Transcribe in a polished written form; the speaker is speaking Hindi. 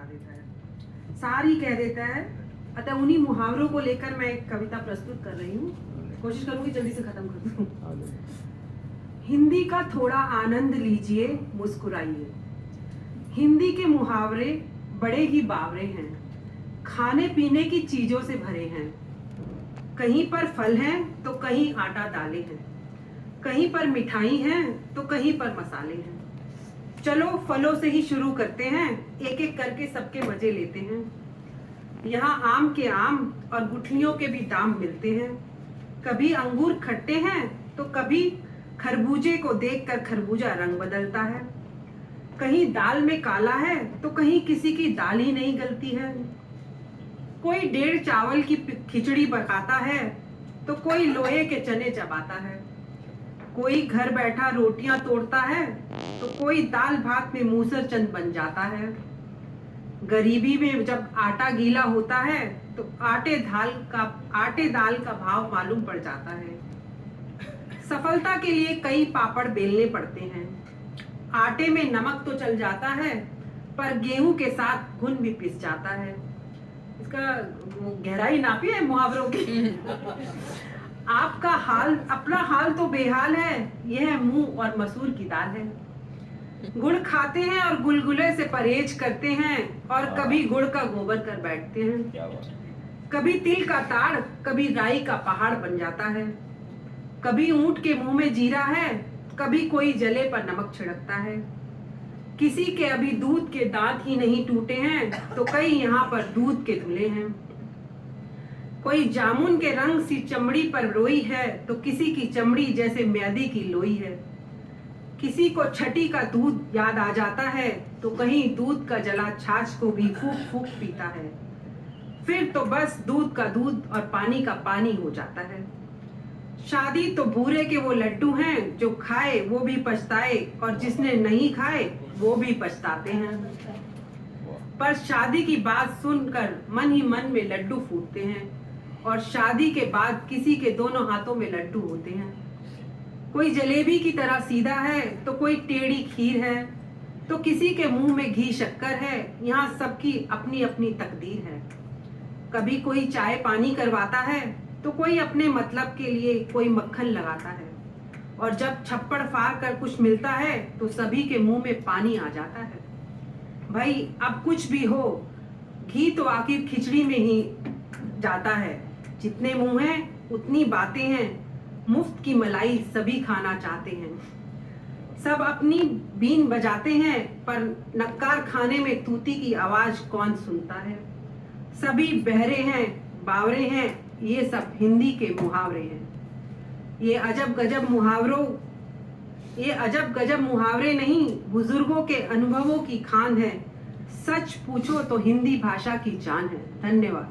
देता है, सारी कह देता है। अतः उन्हीं मुहावरों को लेकर मैं एक कविता प्रस्तुत कर रही हूँ, कोशिश करूंगी जल्दी से खत्म कर दूं। हिंदी का थोड़ा आनंद लीजिए, मुस्कुराइए। हिंदी के मुहावरे बड़े ही बावरे हैं, खाने पीने की चीजों से भरे हैं। कहीं पर फल हैं तो कहीं आटा दालें हैं, कहीं पर मिठाई हैं तो कहीं पर मसाले हैं। चलो फलों से ही शुरू करते हैं, एक एक करके सबके मजे लेते हैं। यहाँ आम के आम और गुठलियों के भी दाम मिलते हैं। कभी अंगूर खट्टे हैं तो कभी खरबूजे को देखकर खरबूजा रंग बदलता है। कहीं दाल में काला है तो कहीं किसी की दाल ही नहीं गलती है। कोई 1.5 चावल की खिचड़ी पकाता है तो कोई लोहे के चने चबाता है। कोई घर बैठा रोटियां तोड़ता है तो कोई दाल भात में मूसर चंद बन जाता है। गरीबी में जब आटा गीला होता है तो आटे दाल का भाव मालूम पड़ जाता है। सफलता के लिए कई पापड़ बेलने पड़ते हैं। आटे में नमक तो चल जाता है पर गेहूं के साथ घुन भी पिस जाता है। इसका गहराई नापी है मुहावरों की। आपका हाल अपना हाल तो बेहाल है, यह मूंग और मसूर की दाल है। गुड़ खाते हैं और गुलगुले से परहेज करते हैं और कभी गुड़ का गोबर कर बैठते हैं। कभी तिल का ताड़ कभी राई का पहाड़ बन जाता है। कभी ऊंट के मुंह में जीरा है, कभी कोई जले पर नमक छिड़कता है। किसी के अभी दूध के दांत ही नहीं टूटे हैं तो कई यहाँ पर दूध के धुले हैं। कोई जामुन के रंग सी चमड़ी पर रोई है तो किसी की चमड़ी जैसे म्यादी की लोई है। किसी को छठी का दूध याद आ जाता है तो कहीं दूध का जला छाछ को भी फूक फूक पीता है। फिर तो बस दूध का दूध और पानी का पानी हो जाता है। शादी तो भूरे के वो लड्डू हैं, जो खाए वो भी पछताए और जिसने नहीं खाए वो भी पछताते हैं। पर शादी की बात सुनकर मन ही मन में लड्डू फूटते हैं और शादी के बाद किसी के दोनों हाथों में लड्डू होते हैं। कोई जलेबी की तरह सीधा है तो कोई टेढ़ी खीर है, तो किसी के मुंह में घी शक्कर है। यहाँ सबकी अपनी अपनी तकदीर है। कभी कोई चाय पानी करवाता है तो कोई अपने मतलब के लिए कोई मक्खन लगाता है, और जब छप्पड़ फाड़ कर कुछ मिलता है तो सभी के मुंह में पानी आ जाता है। भाई अब कुछ भी हो, घी तो आखिर खिचड़ी में ही जाता है। जितने मुंह हैं उतनी बातें हैं, मुफ्त की मलाई सभी खाना चाहते हैं। सब अपनी बीन बजाते हैं पर नक्कार खाने में तूती की आवाज कौन सुनता है। सभी बहरे हैं, बावरे हैं, ये सब हिंदी के मुहावरे हैं। ये अजब गजब मुहावरे नहीं, बुजुर्गों के अनुभवों की खान है। सच पूछो तो हिंदी भाषा की जान है। धन्यवाद।